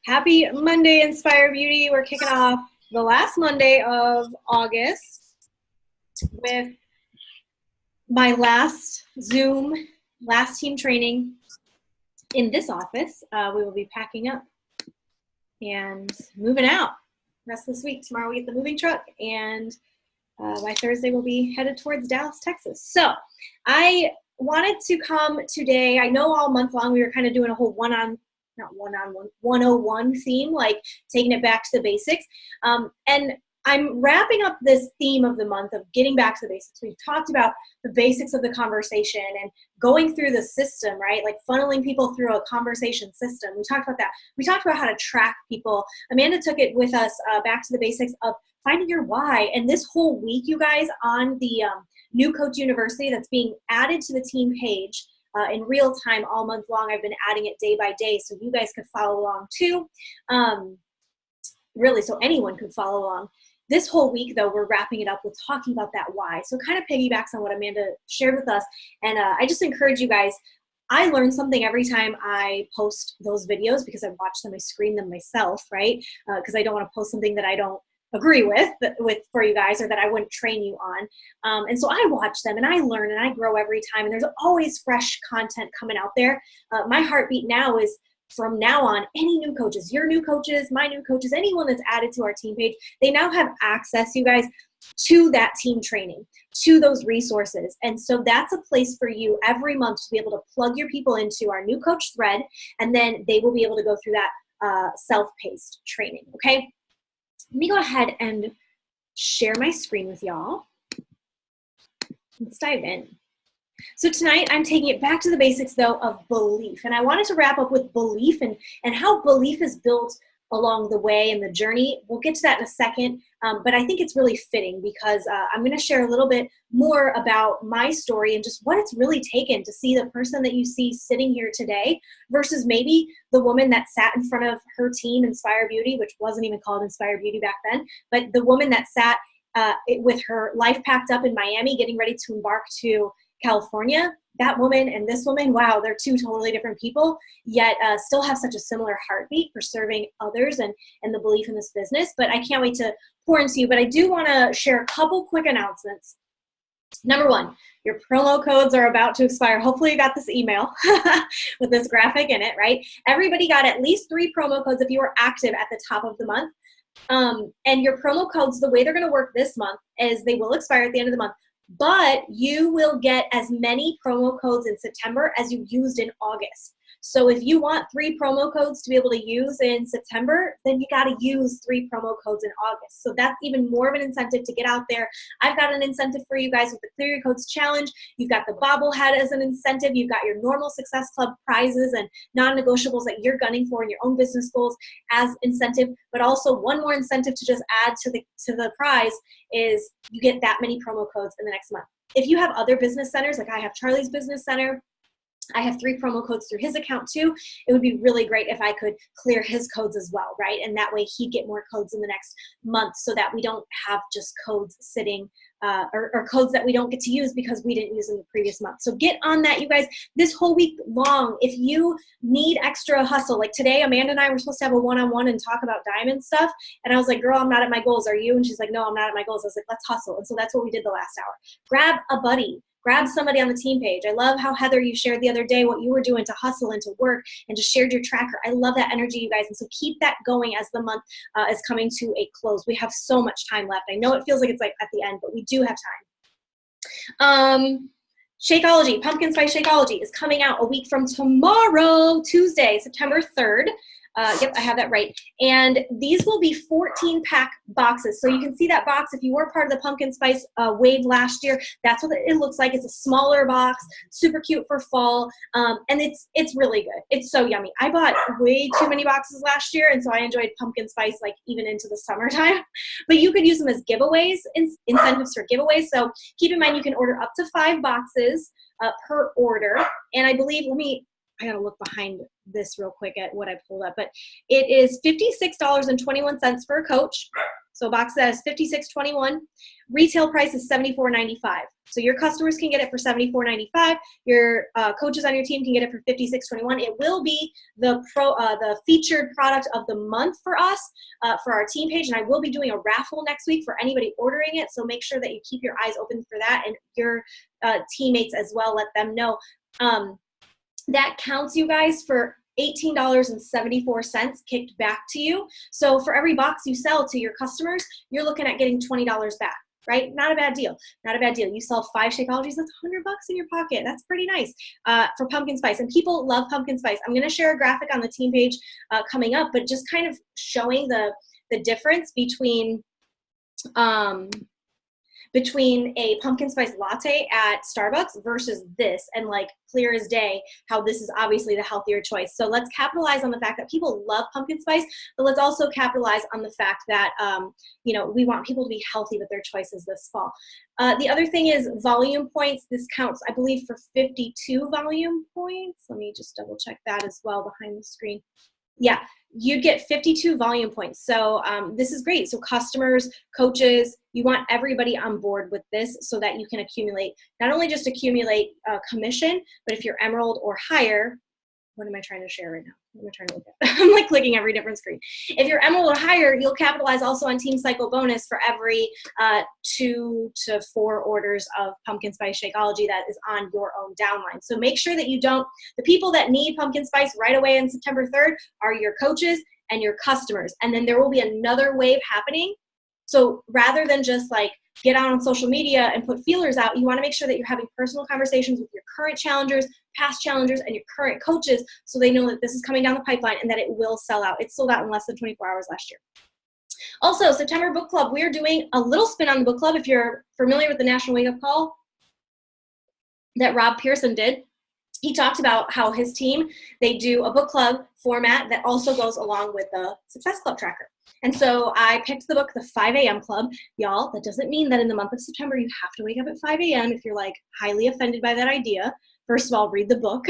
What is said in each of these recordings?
Happy Monday, Inspire Beauty. We're kicking off the last Monday of August with my last Zoom, last team training in this office. We will be packing up and moving out rest of this week. Tomorrow we get the moving truck, and by Thursday we'll be headed towards Dallas, Texas. So I wanted to come today. I know all month long we were kind of doing a whole not one-on-one, 101 theme, like taking it back to the basics. And I'm wrapping up this theme of the month of getting back to the basics. We've talked about the basics of the conversation and going through the system, right? Like funneling people through a conversation system. We talked about that. We talked about how to track people. Amanda took it with us back to the basics of finding your why. And this whole week, you guys, on the New Coach University that's being added to the team page, in real time all month long. I've been adding it day by day so you guys could follow along too. Really, so anyone could follow along. This whole week, though, we're wrapping it up with talking about that why. So kind of piggybacks on what Amanda shared with us. And I just encourage you guys, I learn something every time I post those videos because I watch them, I screen them myself, right? Because I don't want to post something that I don't agree with for you guys, or that I wouldn't train you on. And so I watch them and I learn and I grow every time, and there's always fresh content coming out there. My heartbeat now is, from now on, any new coaches, your new coaches, my new coaches, anyone that's added to our team page, they now have access, you guys, to that team training, to those resources. And so that's a place for you every month to be able to plug your people into our new coach thread, and then they will be able to go through that self-paced training, okay? Let me go ahead and share my screen with y'all. Let's dive in. So tonight I'm taking it back to the basics, though, of belief. And I wanted to wrap up with belief and how belief is built along the way and the journey. We'll get to that in a second, but I think it's really fitting because I'm going to share a little bit more about my story and just what it's really taken to see the person that you see sitting here today versus maybe the woman that sat in front of her team, Inspire Beauty, which wasn't even called Inspire Beauty back then, but the woman that sat with her life packed up in Miami, getting ready to embark to California. That woman and this woman, wow, they're two totally different people, yet still have such a similar heartbeat for serving others and the belief in this business. But I can't wait to pour into you. But I do want to share a couple quick announcements. Number one, your promo codes are about to expire. Hopefully you got this email with this graphic in it, right? Everybody got at least 3 promo codes if you were active at the top of the month. And your promo codes, the way they're going to work this month is they will expire at the end of the month. But you will get as many promo codes in September as you used in August. So if you want 3 promo codes to be able to use in September, then you got to use 3 promo codes in August. So that's even more of an incentive to get out there. I've got an incentive for you guys with the Clear Your Codes Challenge. You've got the bobblehead as an incentive. You've got your normal Success Club prizes and non-negotiables that you're gunning for in your own business goals as incentive. But also one more incentive to just add to the prize is you get that many promo codes in the next month. If you have other business centers, like I have Charlie's Business Center, I have 3 promo codes through his account too. It would be really great if I could clear his codes as well, right? And that way he'd get more codes in the next month so that we don't have just codes sitting or codes that we don't get to use because we didn't use in the previous month. So get on that, you guys, this whole week long. If you need extra hustle, like today, Amanda and I were supposed to have a one-on-one and talk about diamond stuff. And I was like, girl, I'm not at my goals. Are you? And she's like, no, I'm not at my goals. I was like, let's hustle. And so that's what we did the last hour. Grab a buddy. Grab somebody on the team page. I love how, Heather, you shared the other day what you were doing to hustle and to work and just shared your tracker. I love that energy, you guys. And so keep that going as the month is coming to a close. We have so much time left. I know it feels like it's like at the end, but we do have time. Shakeology, Pumpkin Spice Shakeology is coming out a week from tomorrow, Tuesday, September 3rd. Yep, I have that right. And these will be 14-pack boxes. So you can see that box. If you were part of the Pumpkin Spice wave last year, that's what it looks like. It's a smaller box, super cute for fall. And it's really good. It's so yummy. I bought way too many boxes last year, and so I enjoyed Pumpkin Spice like even into the summertime. But you could use them as giveaways, incentives for giveaways. So keep in mind you can order up to 5 boxes per order. And I believe, I gotta look behind this real quick at what I pulled up, but it is $56.21 for a coach. So a box that is $56.21. Retail price is $74.95. So your customers can get it for $74.95. Your coaches on your team can get it for $56.21. It will be the featured product of the month for us, for our team page, and I will be doing a raffle next week for anybody ordering it. So make sure that you keep your eyes open for that, and your teammates as well. Let them know. That counts, you guys, for $18.74 kicked back to you. So for every box you sell to your customers, you're looking at getting $20 back, right? Not a bad deal. Not a bad deal. You sell 5 Shakeologies, that's $100 in your pocket. That's pretty nice for pumpkin spice. And people love pumpkin spice. I'm going to share a graphic on the team page coming up, but just kind of showing the difference between a pumpkin spice latte at Starbucks versus this, and like clear as day how this is obviously the healthier choice. So let's capitalize on the fact that people love pumpkin spice, but let's also capitalize on the fact that we want people to be healthy with their choices this fall. The other thing is volume points. This counts, I believe, for 52 volume points. Let me just double check that as well behind the screen. Yeah, you get 52 volume points. So this is great. So customers, coaches, you want everybody on board with this so that you can accumulate, not only just accumulate commission, but if you're Emerald or higher, what am I trying to share right now? What am I trying to look at? I'm like clicking every different screen. If you're Emerald or higher, you'll capitalize also on Team Cycle bonus for every 2 to 4 orders of pumpkin spice Shakeology that is on your own downline. So make sure that the people that need pumpkin spice right away on September 3rd are your coaches and your customers. And then there will be another wave happening. So rather than just like get out on social media and put feelers out, you want to make sure that you're having personal conversations with your current challengers, past challengers, and your current coaches so they know that this is coming down the pipeline and that it will sell out. It sold out in less than 24 hours last year. Also, September Book Club, we are doing a little spin on the book club. If you're familiar with the National Wake Up Call that Rob Pearson did, he talked about how his team, they do a book club format that also goes along with the Success Club tracker. And so I picked the book, The 5 a.m. Club. Y'all, that doesn't mean that in the month of September you have to wake up at 5 a.m. if you're like highly offended by that idea. First of all, read the book.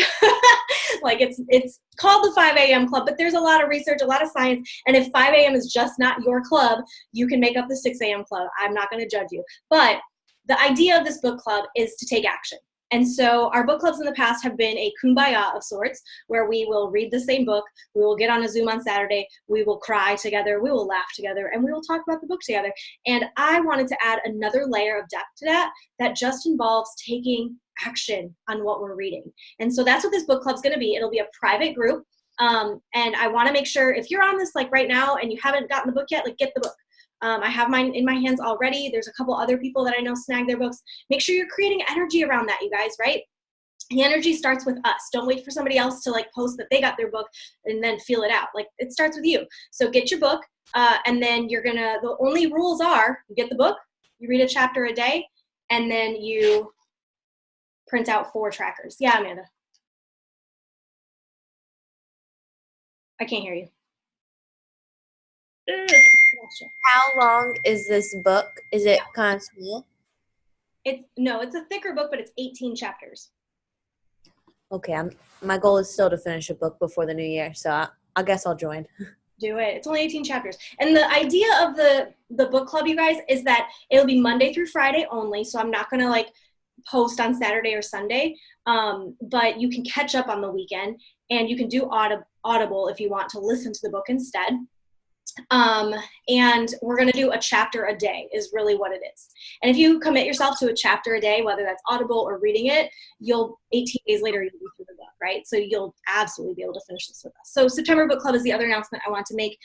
Like it's called the 5 a.m. Club, but there's a lot of research, a lot of science. And if 5 a.m. is just not your club, you can make up the 6 a.m. Club. I'm not going to judge you. But the idea of this book club is to take action. And so our book clubs in the past have been a kumbaya of sorts, where we will read the same book, we will get on a Zoom on Saturday, we will cry together, we will laugh together, and we will talk about the book together. And I wanted to add another layer of depth to that just involves taking action on what we're reading. And so that's what this book club is going to be. It'll be a private group. And I want to make sure if you're on this like right now and you haven't gotten the book yet, like get the book. I have mine in my hands already. There's a couple other people that I know snag their books. Make sure you're creating energy around that, you guys, right? The energy starts with us. Don't wait for somebody else to like post that they got their book and then feel it out. Like it starts with you. So get your book, and then the only rules are you get the book, you read a chapter a day, and then you print out 4 trackers. Yeah, Amanda. I can't hear you. How long is this book? Is it kind of small? It's a thicker book, but it's 18 chapters. Okay, my goal is still to finish a book before the new year, so I guess I'll join. Do it. It's only 18 chapters. And the idea of the book club, you guys, is that it'll be Monday through Friday only, so I'm not going to like post on Saturday or Sunday, but you can catch up on the weekend, and you can do Audible if you want to listen to the book instead. And we're going to do a chapter a day is really what it is. And if you commit yourself to a chapter a day, whether that's Audible or reading it, 18 days later, you'll be through the book, right? So you'll absolutely be able to finish this with us. So September Book Club is the other announcement I want to make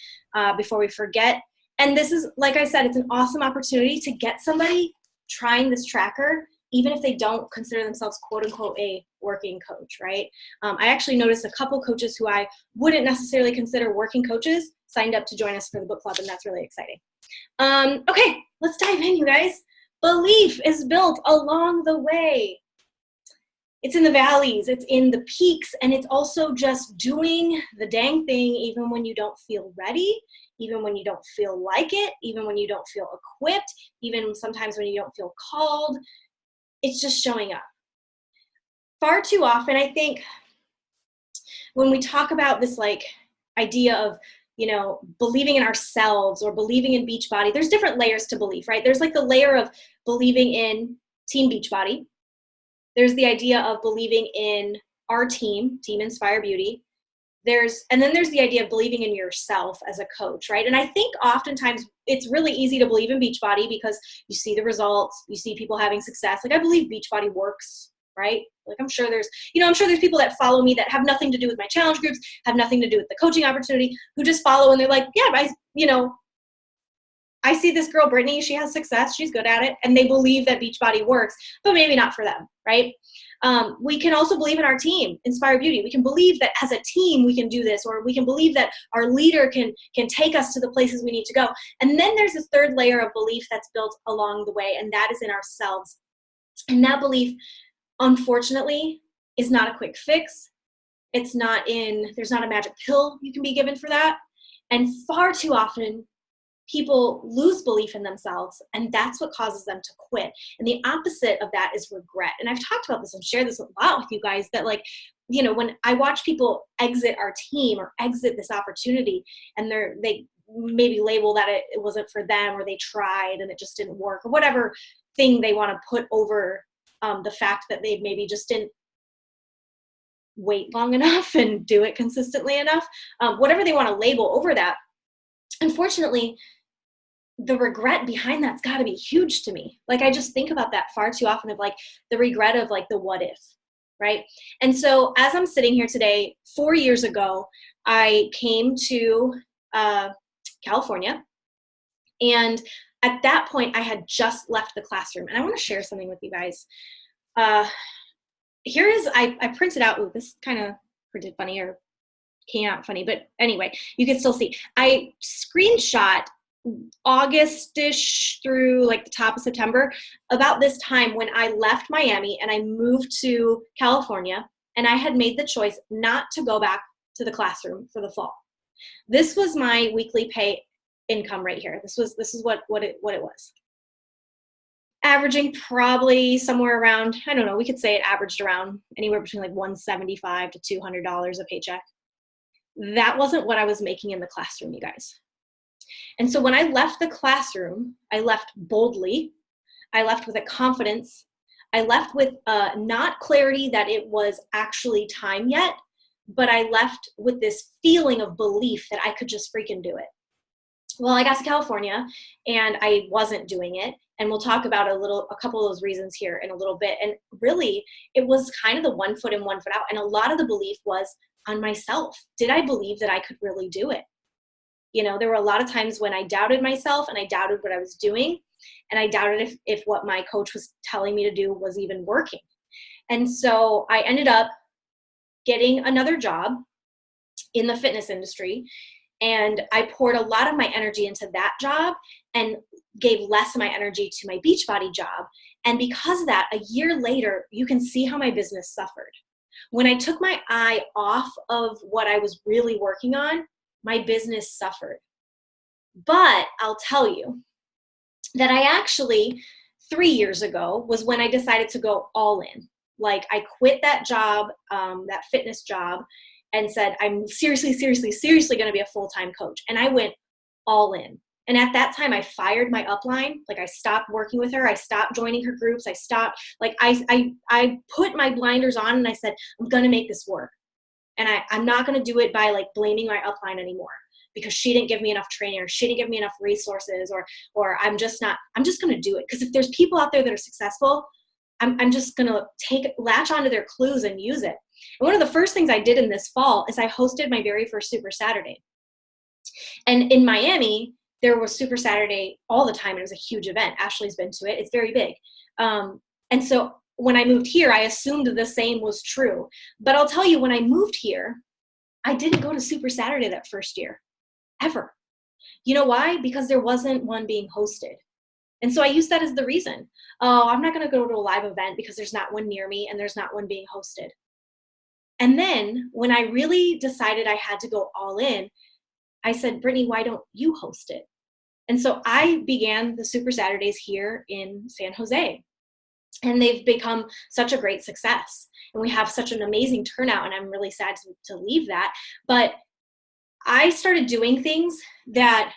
before we forget. And this is, like I said, it's an awesome opportunity to get somebody trying this tracker, even if they don't consider themselves quote unquote a working coach, right? I actually noticed a couple coaches who I wouldn't necessarily consider working coaches signed up to join us for the book club, and that's really exciting. Okay, let's dive in, you guys. Belief is built along the way. It's in the valleys, it's in the peaks, and it's also just doing the dang thing even when you don't feel ready, even when you don't feel like it, even when you don't feel equipped, even sometimes when you don't feel called. It's just showing up. Far too often, I think, when we talk about this like idea of believing in ourselves or believing in Beachbody. There's different layers to belief, right? There's like the layer of believing in Team Beachbody. There's the idea of believing in our team, Team Inspire Beauty. And then there's the idea of believing in yourself as a coach, right? And I think oftentimes it's really easy to believe in Beachbody because you see the results, you see people having success. Like I believe Beachbody works, right? Like I'm sure there's people that follow me that have nothing to do with my challenge groups, have nothing to do with the coaching opportunity, who just follow and they're like, yeah, I see this girl, Brittany, she has success, she's good at it, and they believe that Beachbody works, but maybe not for them, right? We can also believe in our team, Inspire Beauty. We can believe that as a team we can do this, or we can believe that our leader can take us to the places we need to go. And then there's this third layer of belief that's built along the way, and that is in ourselves. And that belief, unfortunately, is not a quick fix. There's not a magic pill you can be given for that. And far too often, people lose belief in themselves, and that's what causes them to quit. And the opposite of that is regret. And I've talked about this and shared this a lot with you guys, that when I watch people exit our team or exit this opportunity, and they maybe label that it wasn't for them, or they tried and it just didn't work, or whatever thing they want to put over the fact that they maybe just didn't wait long enough and do it consistently enough, whatever they want to label over that. Unfortunately, the regret behind that's got to be huge to me. Like I just think about that far too often, of like the regret of like the what if, right? And so as I'm sitting here today, 4 years ago, I came to California, and at that point I had just left the classroom. And I want to share something with you guys. I printed out, this kind of printed funny, or came out funny, but anyway, you can still see. I screenshot August-ish through like the top of September, about this time when I left Miami and I moved to California, and I had made the choice not to go back to the classroom for the fall. This was my weekly pay income right here. This is what it was. Averaging probably somewhere around, I don't know, we could say it averaged around anywhere between like $175 to $200 a paycheck. That wasn't what I was making in the classroom, you guys. And so when I left the classroom, I left boldly. I left with a confidence. I left with not clarity that it was actually time yet, but I left with this feeling of belief that I could just freaking do it. Well, I got to California and I wasn't doing it. And we'll talk about a couple of those reasons here in a little bit. And really, it was kind of the 1 foot in, 1 foot out. And a lot of the belief was on myself. Did I believe that I could really do it? There were a lot of times when I doubted myself, and I doubted what I was doing, and I doubted if what my coach was telling me to do was even working. And so I ended up getting another job in the fitness industry, and I poured a lot of my energy into that job and gave less of my energy to my Beachbody job. And because of that, a year later, you can see how my business suffered. When I took my eye off of what I was really working on, my business suffered. But I'll tell you that I actually, 3 years ago, was when I decided to go all in. Like I quit that job, that fitness job, and said, I'm seriously going to be a full-time coach. And I went all in. And at that time, I fired my upline. Like I stopped working with her. I stopped joining her groups. I stopped, like I put my blinders on, and I said, I'm going to make this work. And I'm not going to do it by like blaming my upline anymore because she didn't give me enough training, or she didn't give me enough resources, or I'm just going to do it. Because if there's people out there that are successful, I'm just going to latch onto their clues and use it. And one of the first things I did in this fall is I hosted my very first Super Saturday. And in Miami, there was Super Saturday all the time. It was a huge event. Ashley's been to it. It's very big. And so when I moved here, I assumed the same was true. But I'll tell you, when I moved here, I didn't go to Super Saturday that first year, ever. You know why? Because there wasn't one being hosted. And so I used that as the reason. Oh, I'm not going to go to a live event because there's not one near me and there's not one being hosted. And then when I really decided I had to go all in, I said, Brittany, why don't you host it? And so I began the Super Saturdays here in San Jose. And they've become such a great success. And we have such an amazing turnout. And I'm really sad to leave that. But I started doing things that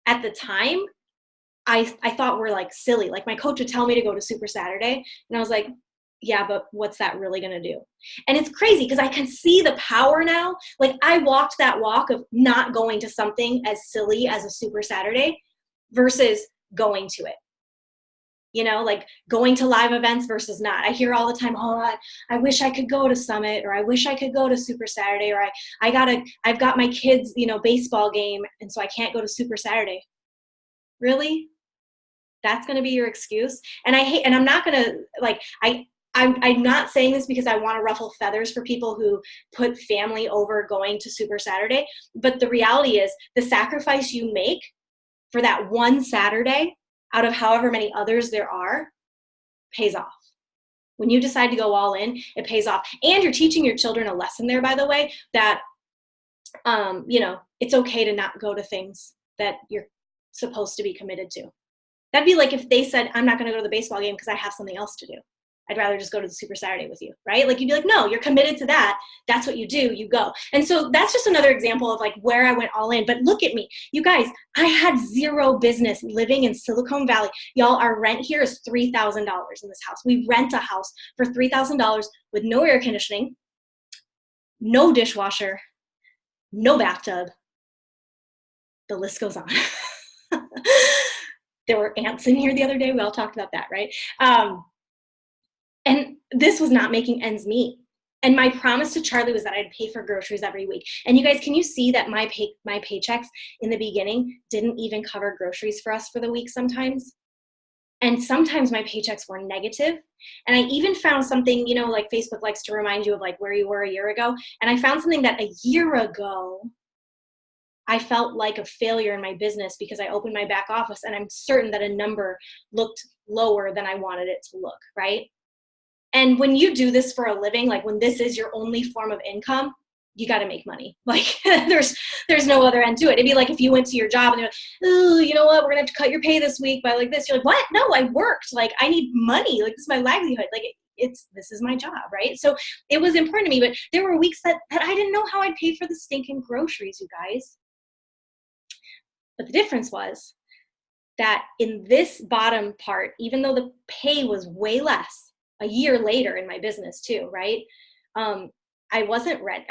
at the time I thought were like silly. Like my coach would tell me to go to Super Saturday, and I was like, yeah, but what's that really going to do? And it's crazy because I can see the power now. Like I walked that walk of not going to something as silly as a Super Saturday versus going to it. You know, like going to live events versus not. I hear all the time, oh, I wish I could go to Summit, or I wish I could go to Super Saturday, or I've got my kids, you know, baseball game, and so I can't go to Super Saturday. Really? That's going to be your excuse? And I'm not going to like, I'm not saying this because I want to ruffle feathers for people who put family over going to Super Saturday. But the reality is the sacrifice you make for that one Saturday out of however many others there are pays off. When you decide to go all in, it pays off. And you're teaching your children a lesson there, by the way, that, you know, it's okay to not go to things that you're supposed to be committed to. That'd be like if they said, I'm not going to go to the baseball game because I have something else to do. I'd rather just go to the Super Saturday with you, right? Like you'd be like, no, you're committed to that. That's what you do. You go. And so that's just another example of like where I went all in. But look at me. You guys, I had zero business living in Silicon Valley. Y'all, our rent here is $3,000 in this house. We rent a house for $3,000 with no air conditioning, no dishwasher, no bathtub. The list goes on. There were ants in here the other day. We all talked about that, right? And this was not making ends meet. And my promise to Charlie was that I'd pay for groceries every week. And you guys, can you see that my paychecks in the beginning didn't even cover groceries for us for the week sometimes? And sometimes my paychecks were negative. And I even found something, you know, like Facebook likes to remind you of like where you were a year ago. And I found something that a year ago, I felt like a failure in my business because I opened my back office and I'm certain that a number looked lower than I wanted it to look, right? And when you do this for a living, like when this is your only form of income, you got to make money. Like there's no other end to it. It'd be like if you went to your job and they're like, oh, you know what, we're gonna have to cut your pay this week by like this. You're like, what? No, I worked. Like I need money. Like this is my livelihood. Like this is my job, right? So it was important to me. But there were weeks that I didn't know how I'd pay for the stinking groceries, you guys. But the difference was that in this bottom part, even though the pay was way less, a year later in my business too, right? I wasn't ready.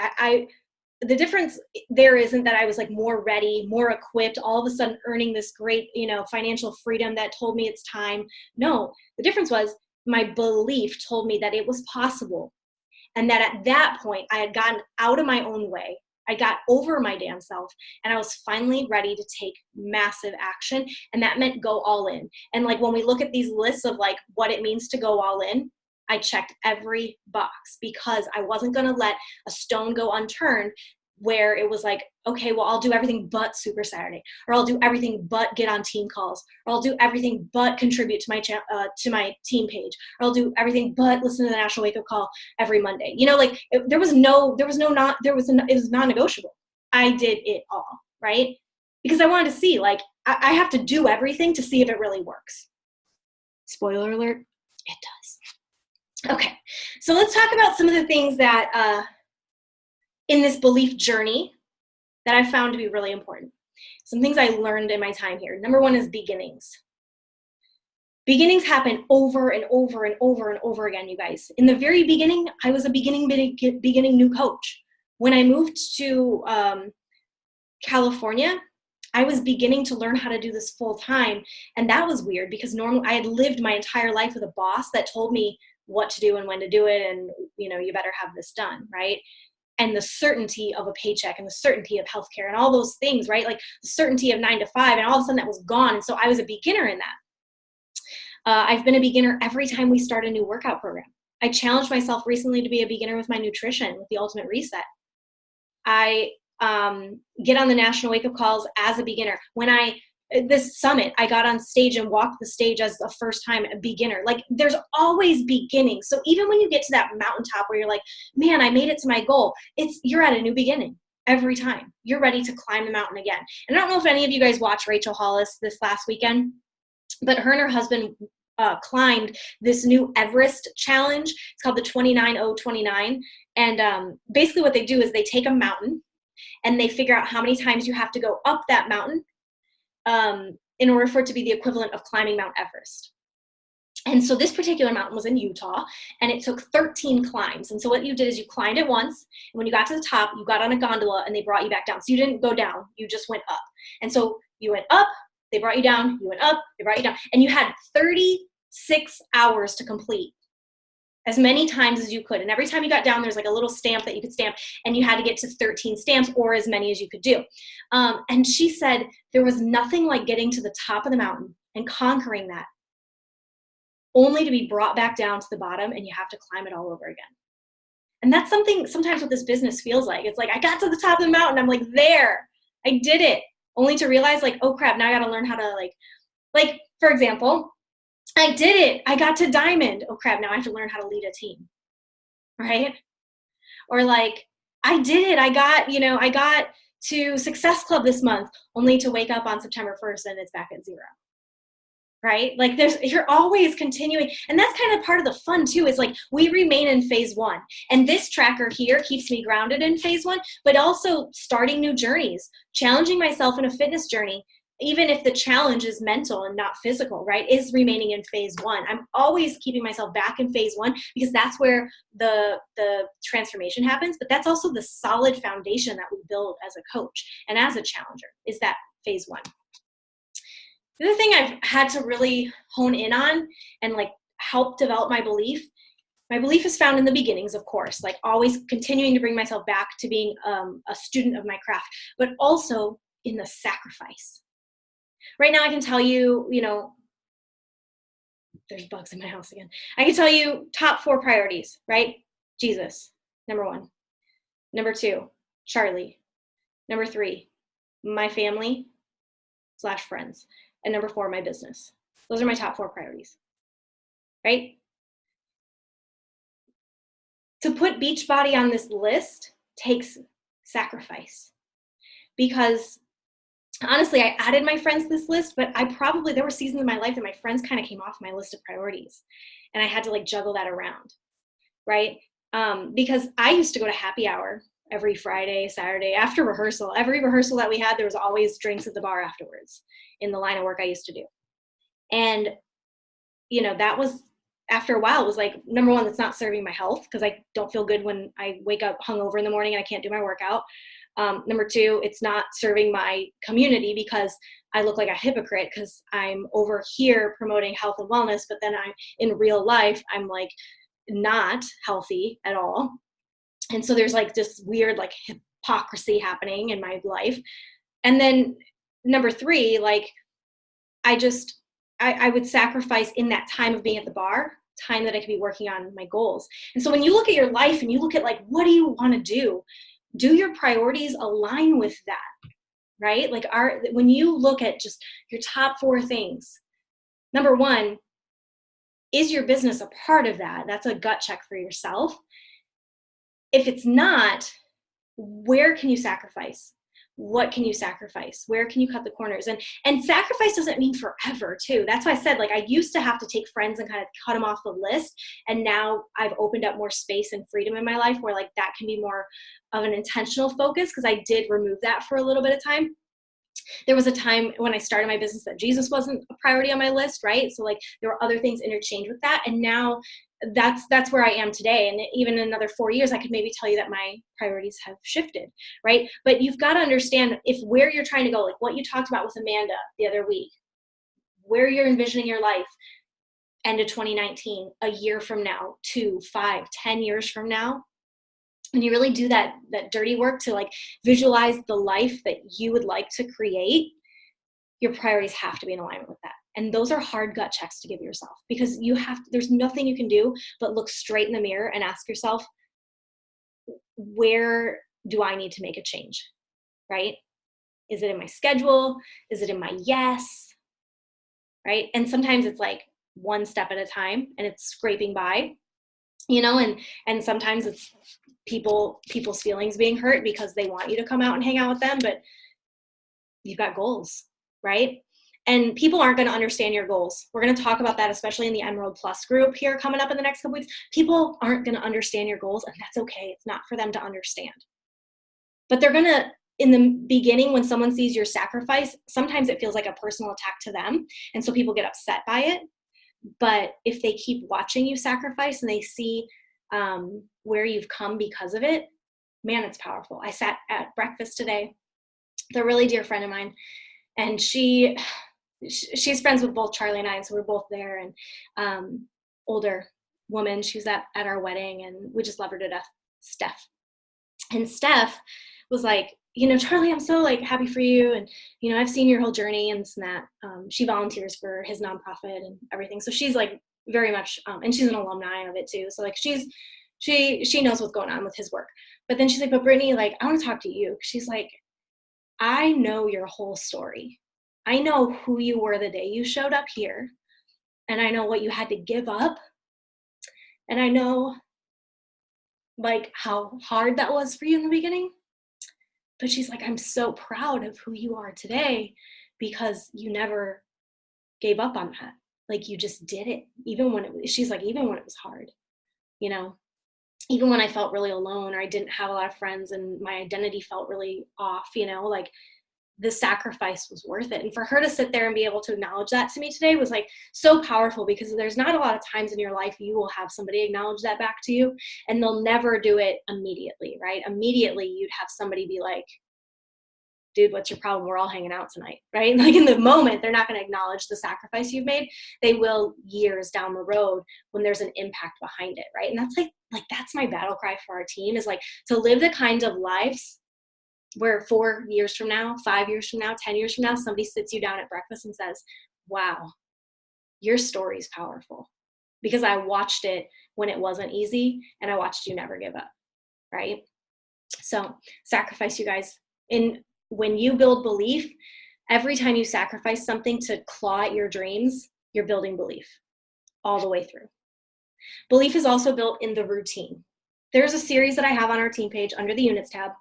The difference there isn't that I was like more ready, more equipped, all of a sudden earning this great, you know, financial freedom that told me it's time. No, the difference was my belief told me that it was possible. And that at that point I had gotten out of my own way. I got over my damn self and I was finally ready to take massive action. And that meant go all in. And like when we look at these lists of like what it means to go all in, I checked every box because I wasn't going to let a stone go unturned where it was like, okay, well, I'll do everything but Super Saturday, or I'll do everything but get on team calls, or I'll do everything but contribute to my team page, or I'll do everything but listen to the National Wake Up Call every Monday. You know, like it was non-negotiable. I did it all, right? Because I wanted to see, like, I have to do everything to see if it really works. Spoiler alert, it does. Okay, so let's talk about some of the things that in this belief journey that I found to be really important. Some things I learned in my time here. Number one is beginnings. Beginnings happen over and over and over and over again, you guys. In the very beginning, I was a beginning new coach. When I moved to California, I was beginning to learn how to do this full time. And that was weird because normally I had lived my entire life with a boss that told me what to do and when to do it. And, you know, you better have this done, right? And the certainty of a paycheck and the certainty of healthcare and all those things, right? Like the certainty of 9 to 5, and all of a sudden that was gone. And so I was a beginner in that. I've been a beginner every time we start a new workout program. I challenged myself recently to be a beginner with my nutrition, with the Ultimate Reset. I get on the National Wake Up Calls as a beginner. This summit, I got on stage and walked the stage as a first time beginner. Like there's always beginnings. So even when you get to that mountaintop where you're like, man, I made it to my goal, you're at a new beginning every time. You're ready to climb the mountain again. And I don't know if any of you guys watched Rachel Hollis this last weekend, but her and her husband climbed this new Everest challenge. It's called the 29-0-29. And basically what they do is they take a mountain and they figure out how many times you have to go up that mountain in order for it to be the equivalent of climbing Mount Everest. And so this particular mountain was in Utah, and it took 13 climbs. And so what you did is you climbed it once, and when you got to the top, you got on a gondola and they brought you back down. So you didn't go down, you just went up. And so you went up, they brought you down, you went up, they brought you down, and you had 36 hours to complete, as many times as you could. And every time you got down, there's like a little stamp that you could stamp, and you had to get to 13 stamps or as many as you could do. And she said there was nothing like getting to the top of the mountain and conquering that, only to be brought back down to the bottom and you have to climb it all over again. And that's something sometimes what this business feels like. It's like, I got to the top of the mountain, I'm like, there, I did it, only to realize like, oh crap, now I got to learn how to like, for example, I did it, I got to diamond, oh crap, now I have to learn how to lead a team, right? Or like, I did it, I got to Success Club this month, only to wake up on September 1st and it's back at 0. Right? Like you're always continuing. And that's kind of part of the fun too, is like we remain in phase 1. And this tracker here keeps me grounded in phase 1, but also starting new journeys, challenging myself in a fitness journey, even if the challenge is mental and not physical, right? Is remaining in phase 1. I'm always keeping myself back in phase 1 because that's where the transformation happens. But that's also the solid foundation that we build as a coach and as a challenger, is that phase 1. The other thing I've had to really hone in on and like help develop my belief is found in the beginnings, of course, like always continuing to bring myself back to being a student of my craft, but also in the sacrifice. Right now I can tell you, there's bugs in my house again. I can tell you top 4 priorities, right? Jesus, number 1. Number 2, Charlie. Number 3, my family / friends. And number 4, my business. Those are my top 4 priorities, right? To put Beachbody on this list takes sacrifice, because honestly, I added my friends to this list, but there were seasons in my life that my friends kind of came off my list of priorities, and I had to like juggle that around, right? Because I used to go to happy hour every Friday, Saturday after rehearsal. Every rehearsal that we had, there was always drinks at the bar afterwards in the line of work I used to do. And, that was, after a while, it was like, number 1, that's not serving my health because I don't feel good when I wake up hungover in the morning and I can't do my workout. Number 2, it's not serving my community because I look like a hypocrite because I'm over here promoting health and wellness, but then in real life, I'm like not healthy at all. And so there's like this weird like hypocrisy happening in my life. And then number 3, like I would sacrifice in that time of being at the bar, time that I could be working on my goals. And so when you look at your life and you look at like, what do you want to do your priorities align with that, right? Like when you look at just your top 4 things, number 1, is your business a part of that? That's a gut check for yourself. If it's not, where can you sacrifice? What can you sacrifice? Where can you cut the corners? And sacrifice doesn't mean forever too. That's why I said, like, I used to have to take friends and kind of cut them off the list. And now I've opened up more space and freedom in my life where like that can be more of an intentional focus, because I did remove that for a little bit of time. There was a time when I started my business that Jesus wasn't a priority on my list, right? So like there were other things interchanged with that. And now that's where I am today. And even in another 4 years, I could maybe tell you that my priorities have shifted, right? But you've got to understand if where you're trying to go, like what you talked about with Amanda the other week, where you're envisioning your life, end of 2019, a year from now, 2, 5, 10 years from now, and you really do that dirty work to like visualize the life that you would like to create, your priorities have to be in alignment with that. And those are hard gut checks to give yourself, because there's nothing you can do but look straight in the mirror and ask yourself, where do I need to make a change, right? Is it in my schedule? Is it in my yes, right? And sometimes it's like one step at a time and it's scraping by, and sometimes it's people's feelings being hurt because they want you to come out and hang out with them, but you've got goals, right? And people aren't going to understand your goals. We're going to talk about that, especially in the Emerald Plus group here coming up in the next couple weeks. People aren't going to understand your goals, and that's okay. It's not for them to understand. But they're going to, in the beginning, when someone sees your sacrifice, sometimes it feels like a personal attack to them. And so people get upset by it. But if they keep watching you sacrifice and they see where you've come because of it, man, it's powerful. I sat at breakfast today with a really dear friend of mine, and she's friends with both Charlie and I, and so we're both there. And older woman, she was at our wedding, and we just love her to death, Steph. And Steph was like, Charlie, I'm so like happy for you. And, I've seen your whole journey and this and that. She volunteers for his nonprofit and everything. So she's like very much, and she's an alumni of it too. So like she knows what's going on with his work. But then she's like, but Brittany, like, I want to talk to you. She's like, I know your whole story. I know who you were the day you showed up here. And I know what you had to give up. And I know like how hard that was for you in the beginning. But she's like, I'm so proud of who you are today because you never gave up on that. Like you just did it. Even when she's like, even when it was hard, even when I felt really alone or I didn't have a lot of friends and my identity felt really off, like the sacrifice was worth it. And for her to sit there and be able to acknowledge that to me today was like so powerful, because there's not a lot of times in your life you will have somebody acknowledge that back to you, and they'll never do it immediately, right? Immediately you'd have somebody be like, dude, what's your problem? We're all hanging out tonight, right? Like in the moment, they're not going to acknowledge the sacrifice you've made. They will years down the road when there's an impact behind it, right? And that's like that's my battle cry for our team, is like to live the kind of lives where 4 years from now, 5 years from now, 10 years from now, somebody sits you down at breakfast and says, wow, your story is powerful because I watched it when it wasn't easy and I watched you never give up, right? So sacrifice, you guys. When you build belief, every time you sacrifice something to claw at your dreams, you're building belief all the way through. Belief is also built in the routine. There's a series that I have on our team page under the units tab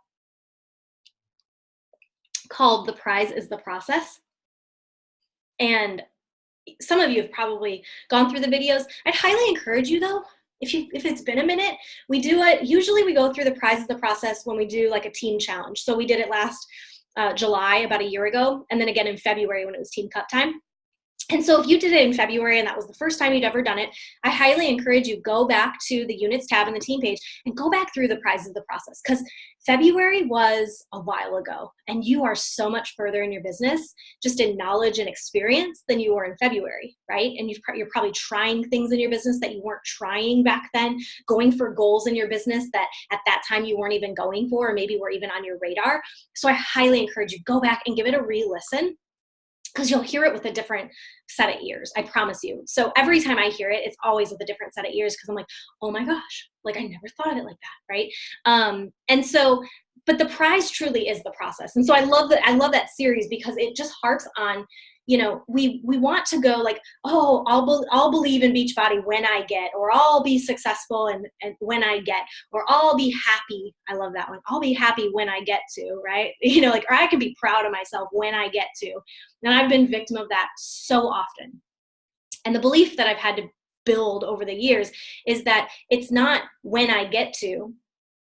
called The Prize is the Process. And some of you have probably gone through the videos. I'd highly encourage you though, if it's been a minute, we do it. Usually we go through the Prize is the Process when we do like a teen challenge. So we did it last July, about a year ago, and then again in February when it was Teen Cup time. And so if you did it in February and that was the first time you'd ever done it, I highly encourage you go back to the units tab in the team page and go back through the Prize is the Process, because February was a while ago and you are so much further in your business just in knowledge and experience than you were in February, right? And you're probably trying things in your business that you weren't trying back then, going for goals in your business that at that time you weren't even going for, or maybe were even on your radar. So I highly encourage you go back and give it a re-listen, because you'll hear it with a different set of ears, I promise you. So every time I hear it, it's always with a different set of ears, because I'm like, oh my gosh, like I never thought of it like that, right? And so, but the prize truly is the process. And so I love that series, because it just harps on, we want to go like, oh, I'll believe in Beachbody when I get, or I'll be successful and when I get, or I'll be happy. I love that one. I'll be happy when I get to, right? Or I can be proud of myself when I get to. And I've been victim of that so often. And the belief that I've had to build over the years is that it's not when I get to,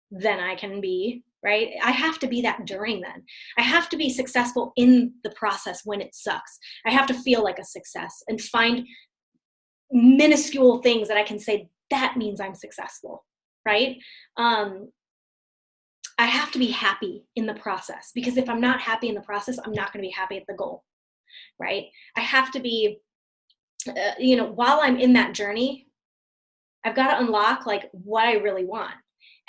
then I can be, right? I have to be that during then. I have to be successful in the process when it sucks. I have to feel like a success and find minuscule things that I can say, that means I'm successful, right? I have to be happy in the process, because if I'm not happy in the process, I'm not going to be happy at the goal, right? I have to be, while I'm in that journey, I've got to unlock like what I really want.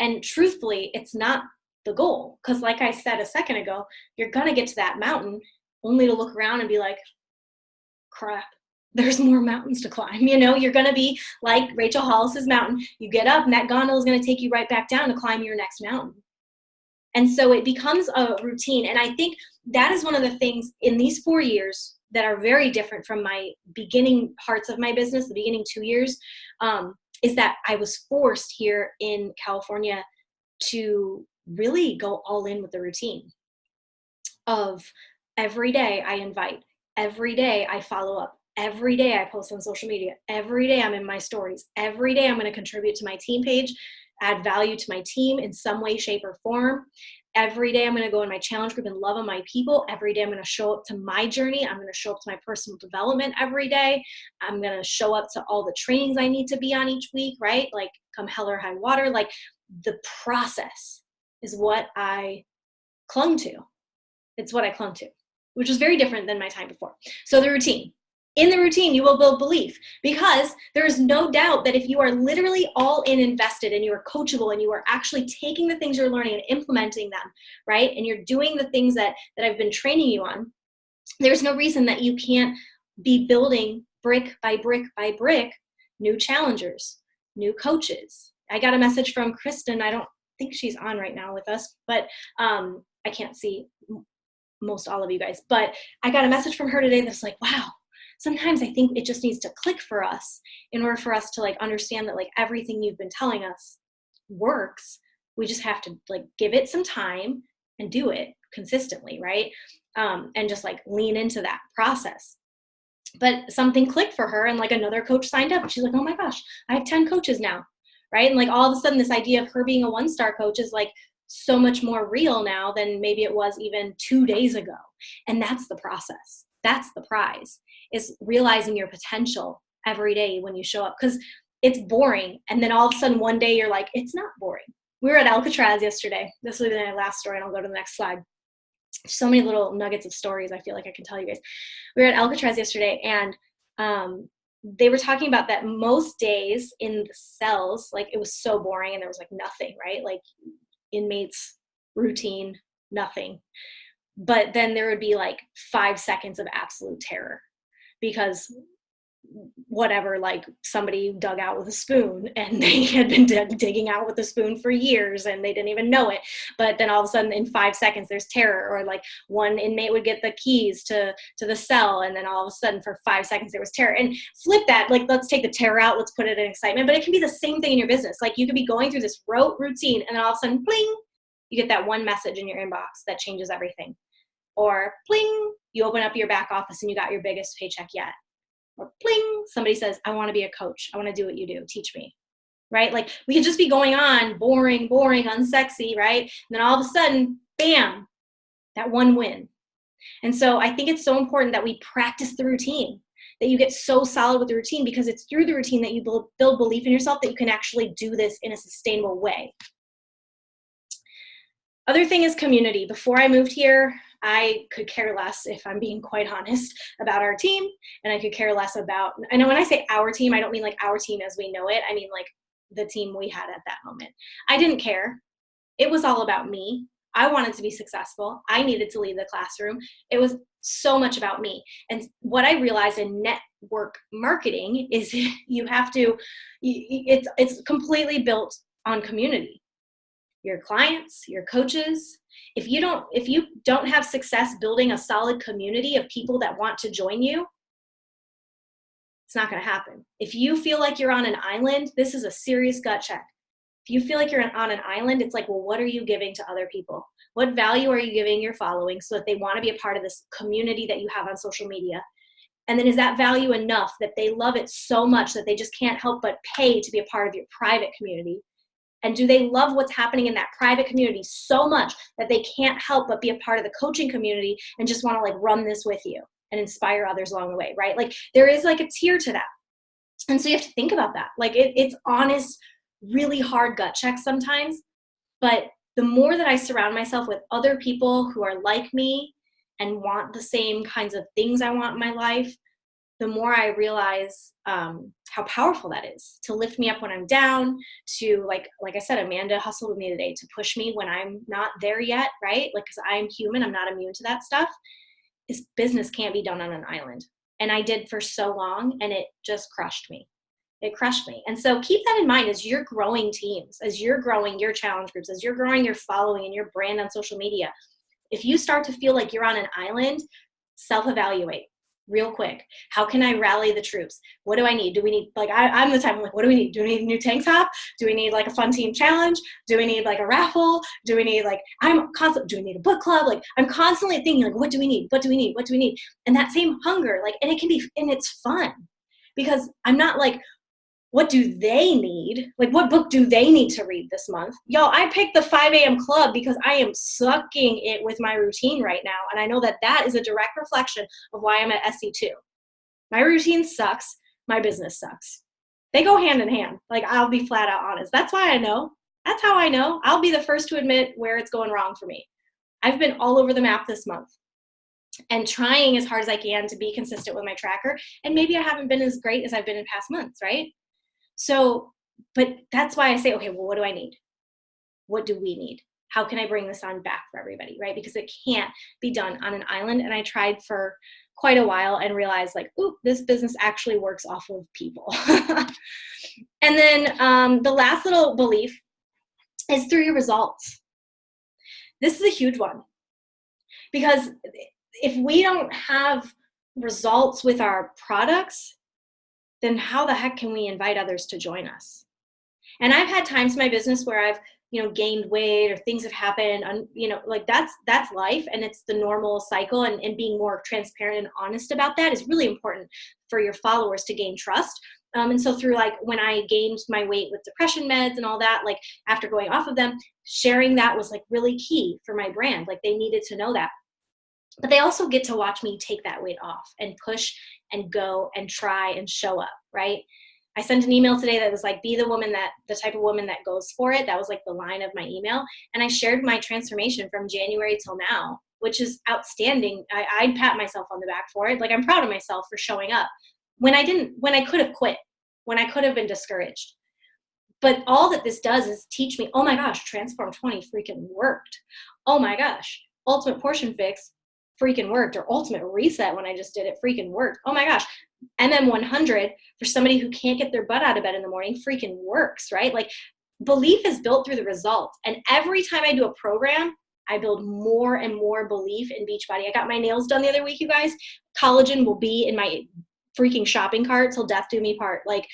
And truthfully, it's not the goal. Because like I said a second ago, you're going to get to that mountain only to look around and be like, crap, there's more mountains to climb. You're going to be like Rachel Hollis's mountain. You get up and that gondola is going to take you right back down to climb your next mountain. And so it becomes a routine. And I think that is one of the things in these 4 years that are very different from my beginning parts of my business, the beginning 2 years, is that I was forced here in California to really go all in with the routine of every day I invite, every day I follow up, every day I post on social media, every day I'm in my stories, every day I'm going to contribute to my team page, add value to my team in some way, shape, or form. Every day I'm going to go in my challenge group and love on my people. Every day I'm going to show up to my journey. I'm going to show up to my personal development every day. I'm going to show up to all the trainings I need to be on each week, right? Like come hell or high water. Like the process is what I clung to. It's what I clung to, which is very different than my time before. So the routine. In the routine, you will build belief, because there is no doubt that if you are literally all in invested and you are coachable and you are actually taking the things you're learning and implementing them, right? And you're doing the things that I've been training you on, there's no reason that you can't be building brick by brick by brick new challengers, new coaches. I got a message from Kristen. I don't think she's on right now with us, but I can't see most all of you guys, but I got a message from her today that's like, wow, sometimes I think it just needs to click for us in order for us to like understand that like everything you've been telling us works. We just have to like give it some time and do it consistently, right? And just like lean into that process. But something clicked for her and like another coach signed up and she's like, oh my gosh, I have 10 coaches now, right? And like all of a sudden this idea of her being a 1-star coach is like so much more real now than maybe it was even 2 days ago. And that's the process. That's the prize, is realizing your potential every day when you show up, because it's boring. And then all of a sudden one day you're like, it's not boring. We were at Alcatraz yesterday. This will be my last story and I'll go to the next slide. So many little nuggets of stories I feel like I can tell you guys. We were at Alcatraz yesterday and they were talking about that most days in the cells, like it was so boring and there was like nothing, right? Like inmates, routine, nothing. But then there would be like 5 seconds of absolute terror because whatever, like somebody dug out with a spoon and they had been digging out with a spoon for years and they didn't even know it. But then all of a sudden in 5 seconds there's terror, or like one inmate would get the keys to the cell and then all of a sudden for 5 seconds there was terror. And flip that, like let's take the terror out, let's put it in excitement. But it can be the same thing in your business. Like you could be going through this routine and then all of a sudden, bling, you get that one message in your inbox that changes everything. Or bling, you open up your back office and you got your biggest paycheck yet. Or bling, somebody says, I want to be a coach. I want to do what you do. Teach me, right? Like we could just be going on boring, unsexy, right? And then all of a sudden, bam, that one win. And so I think it's so important that we practice the routine, that you get so solid with the routine, because it's through the routine that you build belief in yourself that you can actually do this in a sustainable way. Other thing is community. Before I moved here, I could care less, if I'm being quite honest, about our team. And I could care less about, I know when I say our team, I don't mean like our team as we know it. I mean like the team we had at that moment. I didn't care. It was all about me. I wanted to be successful. I needed to leave the classroom. It was so much about me. And what I realized in network marketing is you have to, it's completely built on community. Your clients, your coaches. If you don't have success building a solid community of people that want to join you, it's not going to happen. If you feel like you're on an island, this is a serious gut check. If you feel like you're on an island, it's like, well, what are you giving to other people? What value are you giving your following so that they want to be a part of this community that you have on social media? And then is that value enough that they love it so much that they just can't help but pay to be a part of your private community? And do they love what's happening in that private community so much that they can't help but be a part of the coaching community and just want to like run this with you and inspire others along the way, right? Like there is like a tier to that. And so you have to think about that. Like it's honest, really hard gut checks sometimes. But the more that I surround myself with other people who are like me and want the same kinds of things I want in my life, the more I realize how powerful that is to lift me up when I'm down, to like I said, Amanda hustled with me today to push me when I'm not there yet, right? Like, because I'm human, I'm not immune to that stuff. This business can't be done on an island. And I did for so long, and it just crushed me. It crushed me. And so keep that in mind as you're growing teams, as you're growing your challenge groups, as you're growing your following and your brand on social media. If you start to feel like you're on an island, self-evaluate. Real quick. How can I rally the troops? What do I need? Do we need, like, I'm the type of like, what do we need? Do we need a new tank top? Do we need like a fun team challenge? Do we need like a raffle? Do we need like, do we need a book club? Like I'm constantly thinking like, what do we need? What do we need? What do we need? And that same hunger, like, and it can be, and it's fun because I'm not like what do they need? Like, what book do they need to read this month? Y'all, I picked the 5 a.m. club because I am sucking it with my routine right now. And I know that that is a direct reflection of why I'm at SC2. My routine sucks. My business sucks. They go hand in hand. Like, I'll be flat out honest. That's why I know. That's how I know. I'll be the first to admit where it's going wrong for me. I've been all over the map this month and trying as hard as I can to be consistent with my tracker. And maybe I haven't been as great as I've been in past months, right? So, but that's why I say, okay, well, what do I need? What do we need? How can I bring this on back for everybody, right? Because it can't be done on an island. And I tried for quite a while and realized like, ooh, this business actually works off of people. And then the last little belief is through your results. This is a huge one because if we don't have results with our products, then how the heck can we invite others to join us? And I've had times in my business where I've, gained weight or things have happened, like that's life and it's the normal cycle, and being more transparent and honest about that is really important for your followers to gain trust. And so through like when I gained my weight with depression meds and all that, like after going off of them, sharing that was like really key for my brand. Like they needed to know that. But they also get to watch me take that weight off and push and go and try and show up, right? I sent an email today that was like, be the type of woman that goes for it. That was like the line of my email. And I shared my transformation from January till now, which is outstanding. I'd pat myself on the back for it. Like I'm proud of myself for showing up when I could have quit, when I could have been discouraged. But all that this does is teach me, oh my gosh, Transform 20 freaking worked. Oh my gosh, Ultimate Portion Fix freaking worked, or Ultimate Reset when I just did it freaking worked. Oh my gosh, MM100 for somebody who can't get their butt out of bed in the morning freaking works, right? Like belief is built through the results. And every time I do a program, I build more and more belief in Beachbody. I got my nails done the other week, you guys. Collagen will be in my freaking shopping cart till death do me part. Like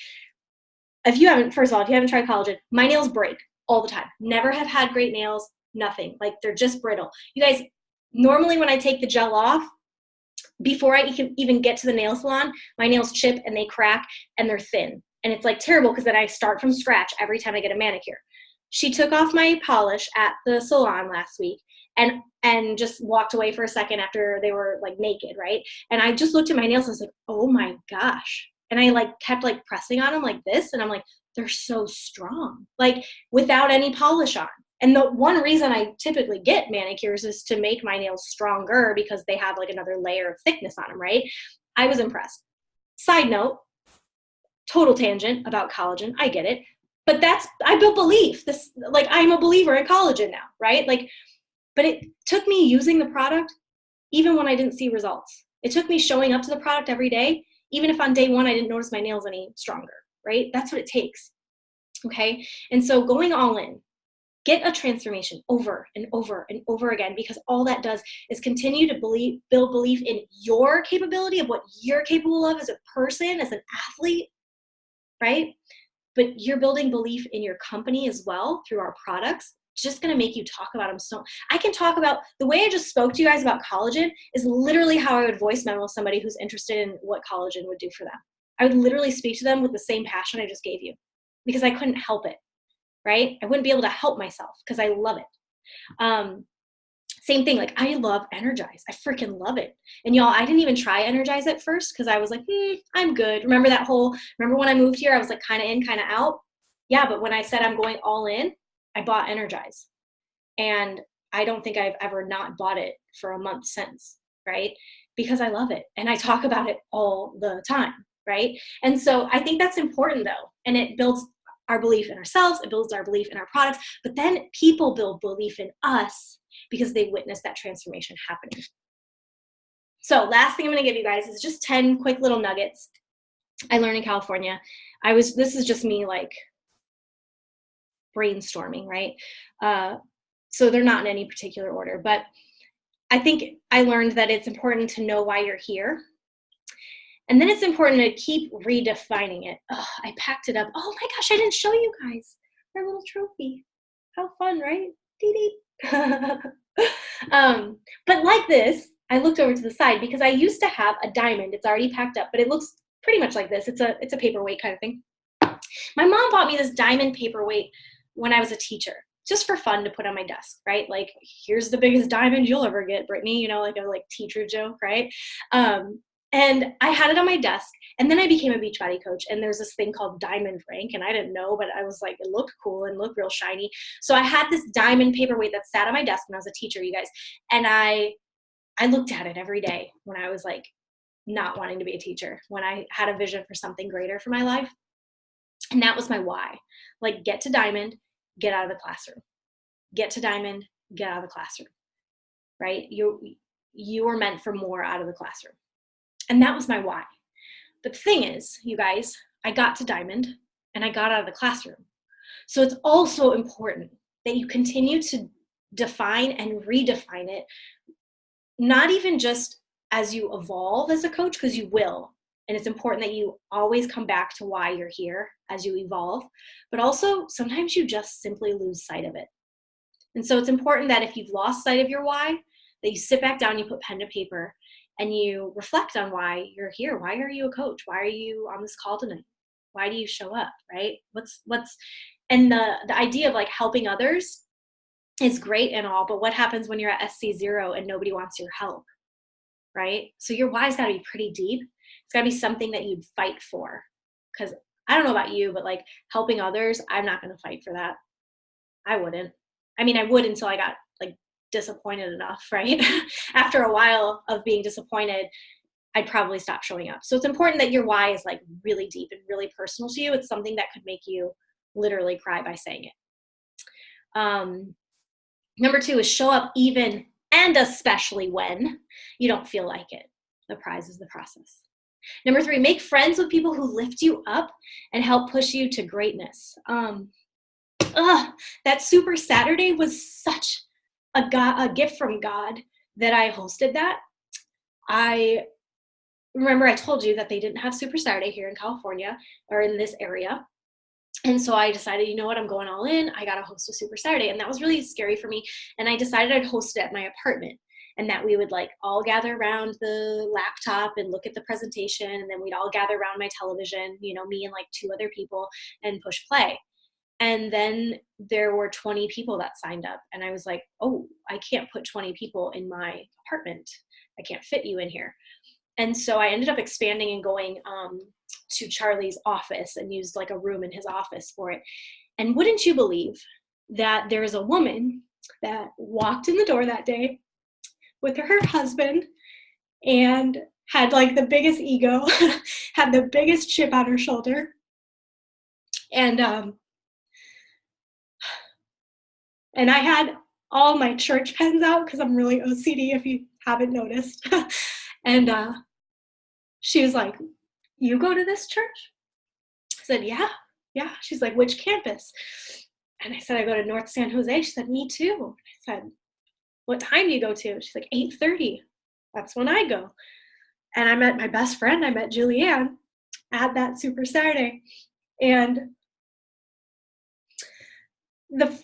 if you haven't tried collagen, my nails break all the time. Never have had great nails, nothing. Like they're just brittle. You guys, normally when I take the gel off, before I can even get to the nail salon, my nails chip and they crack and they're thin. And it's like terrible because then I start from scratch every time I get a manicure. She took off my polish at the salon last week and just walked away for a second after they were like naked, right? And I just looked at my nails and I was like, oh my gosh. And I like kept like pressing on them like this. And I'm like, they're so strong, like without any polish on. And the one reason I typically get manicures is to make my nails stronger because they have like another layer of thickness on them, right? I was impressed. Side note, total tangent about collagen. I get it. But I built belief. Like I'm a believer in collagen now, right? Like, but it took me using the product even when I didn't see results. It took me showing up to the product every day, even if on day one I didn't notice my nails any stronger, right? That's what it takes. Okay. And so going all in, get a transformation over and over and over again, because all that does is continue to build belief in your capability of what you're capable of as a person, as an athlete, right? But you're building belief in your company as well through our products. It's just going to make you talk about them. So I can talk about the way I just spoke to you guys about collagen is literally how I would voice memo somebody who's interested in what collagen would do for them. I would literally speak to them with the same passion I just gave you because I couldn't help it. Right? I wouldn't be able to help myself because I love it. Same thing, like I love Energize. I freaking love it. And y'all, I didn't even try Energize at first because I was like, I'm good. Remember when I moved here, I was like kind of in, kind of out. Yeah, but when I said I'm going all in, I bought Energize. And I don't think I've ever not bought it for a month since, right? Because I love it. And I talk about it all the time, right? And so I think that's important though. And it builds our belief in ourselves, it builds our belief in our products, but then people build belief in us because they witness that transformation happening. So last thing I'm going to give you guys is just 10 quick little nuggets I learned in California. This is just me like brainstorming, right? So they're not in any particular order, but I think I learned that it's important to know why you're here. And then it's important to keep redefining it. Oh, I packed it up. Oh my gosh, I didn't show you guys our little trophy. How fun, right? Dee dee. But like this, I looked over to the side because I used to have a diamond. It's already packed up, but it looks pretty much like this. It's a paperweight kind of thing. My mom bought me this diamond paperweight when I was a teacher, just for fun to put on my desk, right? Like, here's the biggest diamond you'll ever get, Brittany, like a teacher joke, right? And I had it on my desk, and then I became a Beachbody coach, and there's this thing called diamond rank, and I didn't know, but I was like, it looked cool and looked real shiny. So I had this diamond paperweight that sat on my desk when I was a teacher, you guys, and I looked at it every day when I was like not wanting to be a teacher, when I had a vision for something greater for my life. And that was my why. Like, get to diamond, get out of the classroom. Get to diamond, get out of the classroom, right? You are meant for more out of the classroom. And that was my why. But the thing is, you guys, I got to diamond and I got out of the classroom. So it's also important that you continue to define and redefine it, not even just as you evolve as a coach, because you will. And it's important that you always come back to why you're here as you evolve, but also sometimes you just simply lose sight of it. And so it's important that if you've lost sight of your why, that you sit back down, you put pen to paper, and you reflect on why you're here. Why are you a coach? Why are you on this call tonight? Why do you show up, right? And the idea of like helping others is great and all, but what happens when you're at SC0 and nobody wants your help, right? So your why's got to be pretty deep. It's got to be something that you'd fight for. Because I don't know about you, but like helping others, I'm not going to fight for that. I wouldn't. I mean, I would until I got like disappointed enough, right? After a while of being disappointed, I'd probably stop showing up. So it's important that your why is like really deep and really personal to you. It's something that could make you literally cry by saying it. Number 2 is show up even and especially when you don't feel like it. The prize is the process. Number 3, make friends with people who lift you up and help push you to greatness. That Super Saturday was such a gift from God that I hosted that. I remember I told you that they didn't have Super Saturday here in California or in this area. And so I decided, you know what, I'm going all in. I got to host a Super Saturday. And that was really scary for me. And I decided I'd host it at my apartment and that we would like all gather around the laptop and look at the presentation. And then we'd all gather around my television, me and like 2 other people, and push play. And then there were 20 people that signed up. And I was like, oh, I can't put 20 people in my apartment. I can't fit you in here. And so I ended up expanding and going to Charlie's office and used like a room in his office for it. And wouldn't you believe that there's a woman that walked in the door that day with her husband and had like the biggest ego, had the biggest chip on her shoulder. And I had all my church pens out because I'm really OCD if you haven't noticed. And she was like, you go to this church? I said, yeah. She's like, which campus? And I said, I go to North San Jose. She said, me too. I said, what time do you go to? She's like, 8:30. That's when I go. And I met my best friend. I met Julianne at that Super Saturday. And the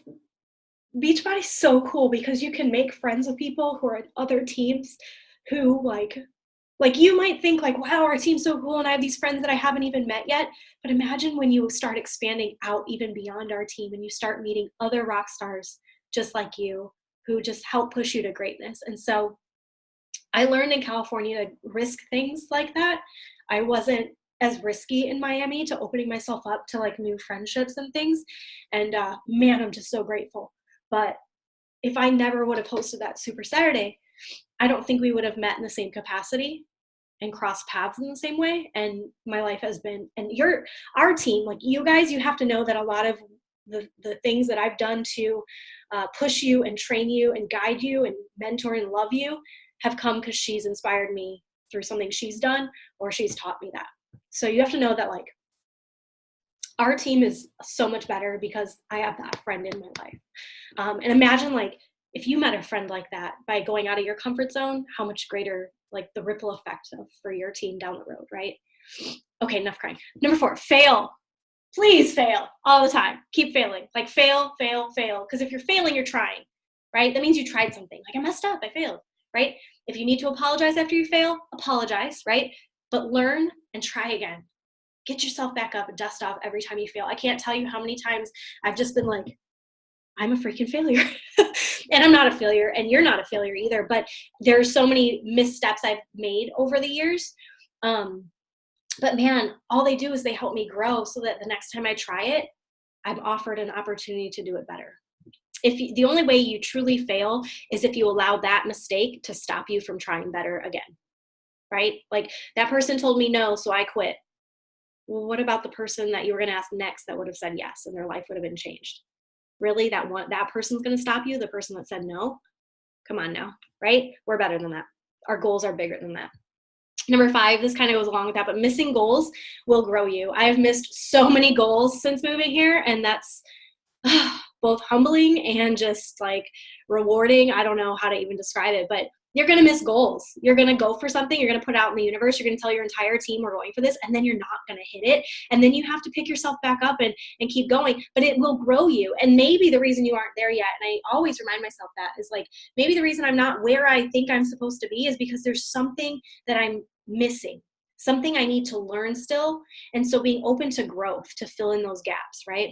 Beachbody is so cool because you can make friends with people who are at other teams who like you might think like, wow, our team's so cool and I have these friends that I haven't even met yet. But imagine when you start expanding out even beyond our team and you start meeting other rock stars just like you who just help push you to greatness. And so I learned in California to risk things like that. I wasn't as risky in Miami to opening myself up to like new friendships and things. And man, I'm just so grateful. But if I never would have hosted that Super Saturday, I don't think we would have met in the same capacity and crossed paths in the same way. And my life has been, and our team, like you guys, you have to know that a lot of the things that I've done to push you and train you and guide you and mentor and love you have come because she's inspired me through something she's done or she's taught me that. So you have to know that like our team is so much better because I have that friend in my life. And imagine like if you met a friend like that by going out of your comfort zone, how much greater like the ripple effect for your team down the road, right? Okay, enough crying. Number 4, fail. Please fail all the time. Keep failing. Like fail. Because if you're failing, you're trying, right? That means you tried something. Like I messed up, I failed, right? If you need to apologize after you fail, apologize, right? But learn and try again. Get yourself back up and dust off every time you fail. I can't tell you how many times I've just been like, I'm a freaking failure. And I'm not a failure, and you're not a failure either. But there's so many missteps I've made over the years. But man, all they do is they help me grow so that the next time I try it, I'm offered an opportunity to do it better. The only way you truly fail is if you allow that mistake to stop you from trying better again, right? Like that person told me no, so I quit. Well, what about the person that you were going to ask next that would have said yes and their life would have been changed? Really, that person's going to stop you? The person that said no? Come on now, right? We're better than that. Our goals are bigger than that. Number 5, this kind of goes along with that, but missing goals will grow you. I have missed so many goals since moving here, and that's both humbling and just like rewarding. I don't know how to even describe it, but you're going to miss goals. You're going to go for something. You're going to put it out in the universe. You're going to tell your entire team we're going for this, and then you're not going to hit it. And then you have to pick yourself back up and keep going, but it will grow you. And maybe the reason you aren't there yet, and I always remind myself that, is like, maybe the reason I'm not where I think I'm supposed to be is because there's something that I'm missing, something I need to learn still. And so being open to growth to fill in those gaps, right?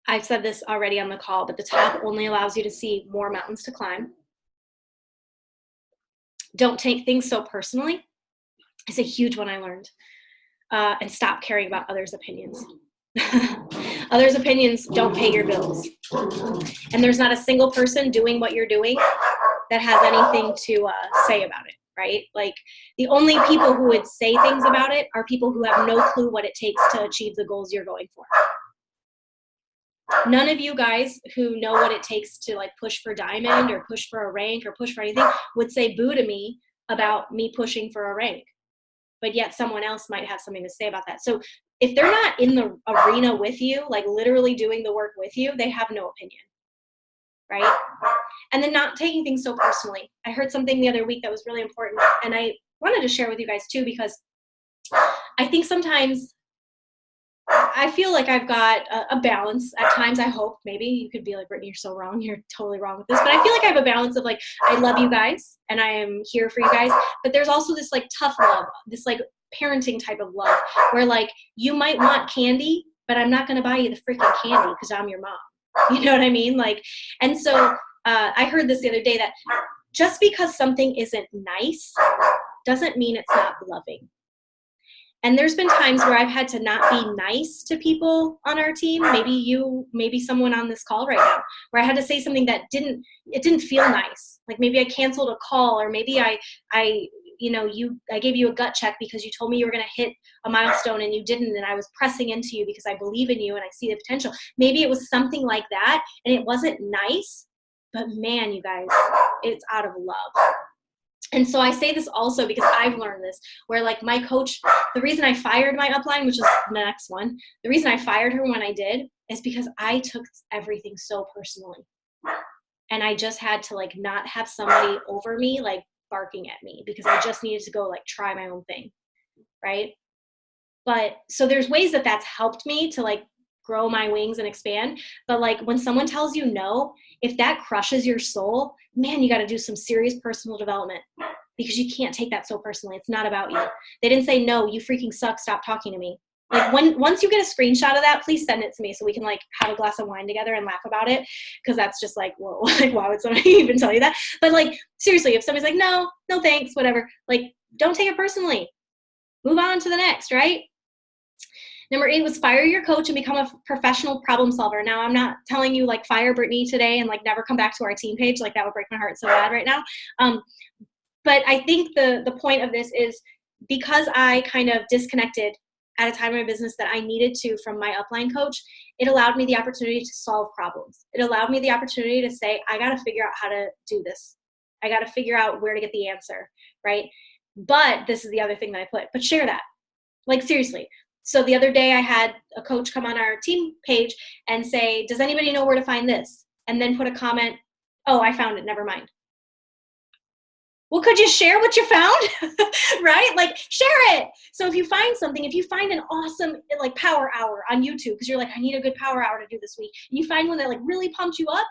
I've said this already on the call, but the top only allows you to see more mountains to climb. Don't take things so personally. It's a huge one I learned. And stop caring about others' opinions. Others' opinions don't pay your bills. And there's not a single person doing what you're doing that has anything to say about it, right? Like the only people who would say things about it are people who have no clue what it takes to achieve the goals you're going for. None of you guys who know what it takes to like push for diamond or push for a rank or push for anything would say boo to me about me pushing for a rank. But yet someone else might have something to say about that. So if they're not in the arena with you, like literally doing the work with you, they have no opinion, right? And then not taking things so personally. I heard something the other week that was really important, and I wanted to share with you guys too, because I think sometimes I feel like I've got a balance at times. I hope maybe you could be like, Brittany, you're so wrong. You're totally wrong with this. But I feel like I have a balance of like, I love you guys and I am here for you guys. But there's also this like tough love, this like parenting type of love where like you might want candy, but I'm not going to buy you the freaking candy because I'm your mom. You know what I mean? Like, and so I heard this the other day that just because something isn't nice doesn't mean it's not loving. And there's been times where I've had to not be nice to people on our team. Maybe you, maybe someone on this call right now, where I had to say something that didn't feel nice. Like maybe I canceled a call, or maybe I gave you a gut check because you told me you were going to hit a milestone and you didn't. And I was pressing into you because I believe in you and I see the potential. Maybe it was something like that and it wasn't nice, but man, you guys, it's out of love. And so I say this also because I've learned this, where like my coach, the reason I fired my upline, which is the next one, the reason I fired her when I did is because I took everything so personally. And I just had to like not have somebody over me like barking at me because I just needed to go like try my own thing, right? But so there's ways that that's helped me to like grow my wings and expand. But like when someone tells you no, if that crushes your soul, man, you got to do some serious personal development because you can't take that so personally. It's not about you. They didn't say, no, you freaking suck. Stop talking to me. Like once you get a screenshot of that, please send it to me so we can like have a glass of wine together and laugh about it. Cause that's just like, whoa, like why would somebody even tell you that? But like, seriously, if somebody's like, no thanks, whatever, like don't take it personally. Move on to the next, right? Number 8 was fire your coach and become a professional problem solver. Now, I'm not telling you like fire Brittany today and like never come back to our team page. Like that would break my heart so bad right now. But I think the point of this is because I kind of disconnected at a time in my business that I needed to from my upline coach, it allowed me the opportunity to solve problems. It allowed me the opportunity to say, I got to figure out how to do this. I got to figure out where to get the answer, right? But this is the other thing that I put, but share that. Like seriously. So the other day I had a coach come on our team page and say, does anybody know where to find this? And then put a comment, oh, I found it, never mind. Well, could you share what you found? Right? Like share it. So if you find something, if you find an awesome like power hour on YouTube, because you're like, I need a good power hour to do this week. And you find one that like really pumped you up,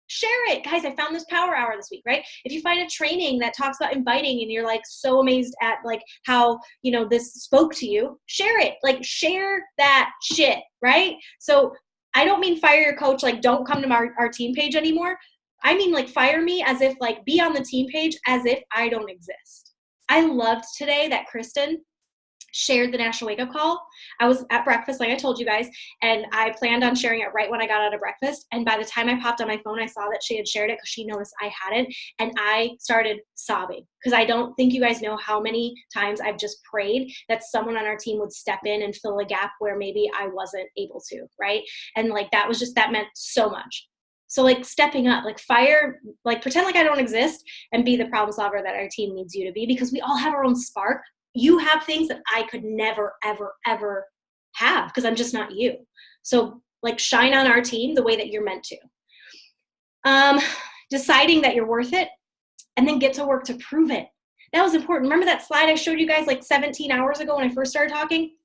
share it. Guys, I found this power hour this week, right? If you find a training that talks about inviting and you're like so amazed at like how, you know, this spoke to you, share it. Like share that shit, right? So I don't mean fire your coach, like don't come to our team page anymore. I mean like fire me as if like be on the team page as if I don't exist. I loved today that Kristen shared the National Wake Up Call. I was at breakfast, like I told you guys, and I planned on sharing it right when I got out of breakfast. And by the time I popped on my phone, I saw that she had shared it because she noticed I hadn't. And I started sobbing because I don't think you guys know how many times I've just prayed that someone on our team would step in and fill a gap where maybe I wasn't able to, right? And like that was just, that meant so much. So like stepping up, like fire, like pretend like I don't exist and be the problem solver that our team needs you to be, because we all have our own spark. You have things that I could never, ever, ever have because I'm just not you. So like shine on our team the way that you're meant to. Deciding that you're worth it and then get to work to prove it. That was important. Remember that slide I showed you guys like 17 hours ago when I first started talking?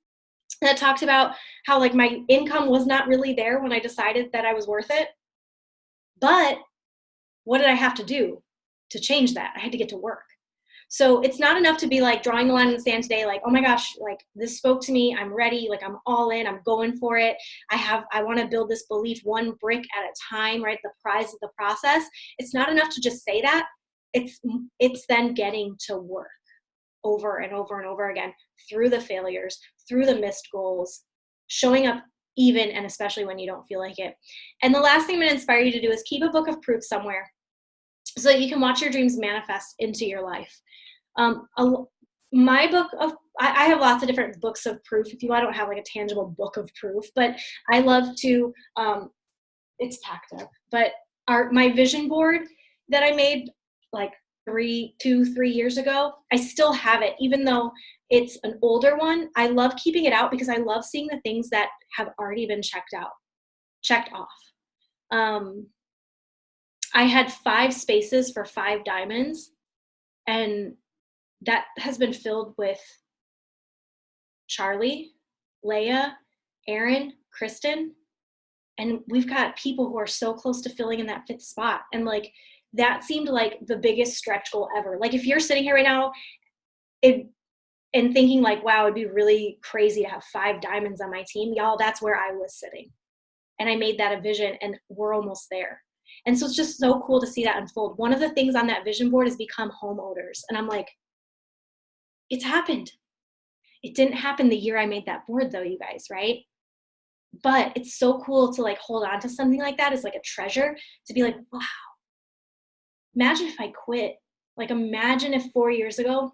That talked about how like my income was not really there when I decided that I was worth it. But what did I have to do to change that? I had to get to work. So it's not enough to be like drawing the line in the sand today, like, oh my gosh, like this spoke to me. I'm ready. Like I'm all in, I'm going for it. I want to build this belief one brick at a time, right? The prize of the process. It's not enough to just say that. It's then getting to work over and over and over again through the failures, through the missed goals, showing up even and especially when you don't feel like it. And the last thing I'm going to inspire you to do is keep a book of proof somewhere so that you can watch your dreams manifest into your life. My book of, I have lots of different books of proof. If you, I don't have like a tangible book of proof, but I love to, it's packed up, but my vision board that I made like 3 years ago, I still have it, even though it's an older one. I love keeping it out because I love seeing the things that have already been checked off. I had 5 spaces for 5 diamonds, and that has been filled with Charlie, Leah, Aaron, Kristen, and we've got people who are so close to filling in that 5th spot. And like, that seemed like the biggest stretch goal ever. Like if you're sitting here right now and thinking like, wow, it'd be really crazy to have 5 diamonds on my team, y'all, that's where I was sitting. And I made that a vision and we're almost there. And so it's just so cool to see that unfold. One of the things on that vision board is become homeowners. And I'm like, it's happened. It didn't happen the year I made that board though, you guys, right? But it's so cool to like hold on to something like that as like a treasure, to be like, wow, imagine if I quit. Like imagine if 4 years ago,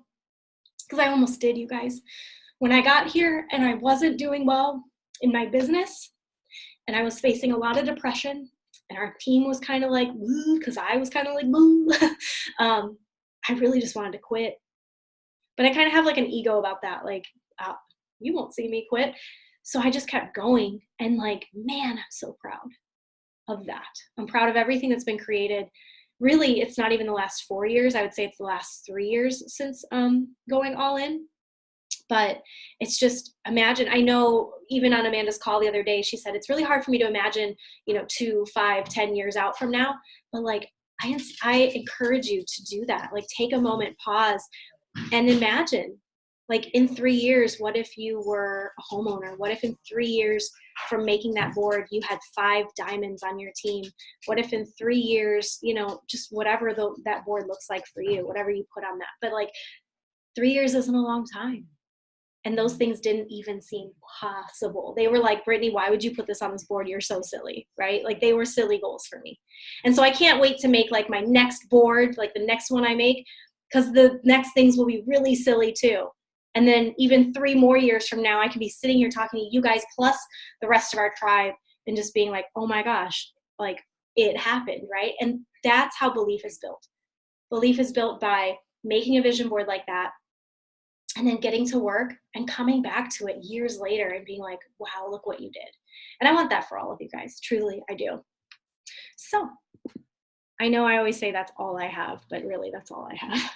because I almost did, you guys, when I got here and I wasn't doing well in my business and I was facing a lot of depression and our team was kind of like, woo, because I was kind of like, woo. I really just wanted to quit. But I kind of have like an ego about that. Like, you won't see me quit. So I just kept going. And like, man, I'm so proud of that. I'm proud of everything that's been created. Really, it's not even the last 4 years. I would say it's the last 3 years since going all in. But it's just, imagine, I know even on Amanda's call the other day, she said, it's really hard for me to imagine, 2, 5, 10 years out from now. But like, I encourage you to do that. Like take a moment, pause, and imagine, like in 3 years, what if you were a homeowner? What if in 3 years from making that board, you had 5 diamonds on your team? What if in 3 years, just whatever that board looks like for you, whatever you put on that. But like 3 years isn't a long time. And those things didn't even seem possible. They were like, Brittany, why would you put this on this board? You're so silly, right? Like they were silly goals for me. And so I can't wait to make like my next board, like the next one I make, because the next things will be really silly too. And then even 3 more years from now, I can be sitting here talking to you guys plus the rest of our tribe and just being like, oh my gosh, like it happened, right? And that's how belief is built. Belief is built by making a vision board like that and then getting to work and coming back to it years later and being like, wow, look what you did. And I want that for all of you guys. Truly, I do. So I know I always say that's all I have, but really that's all I have.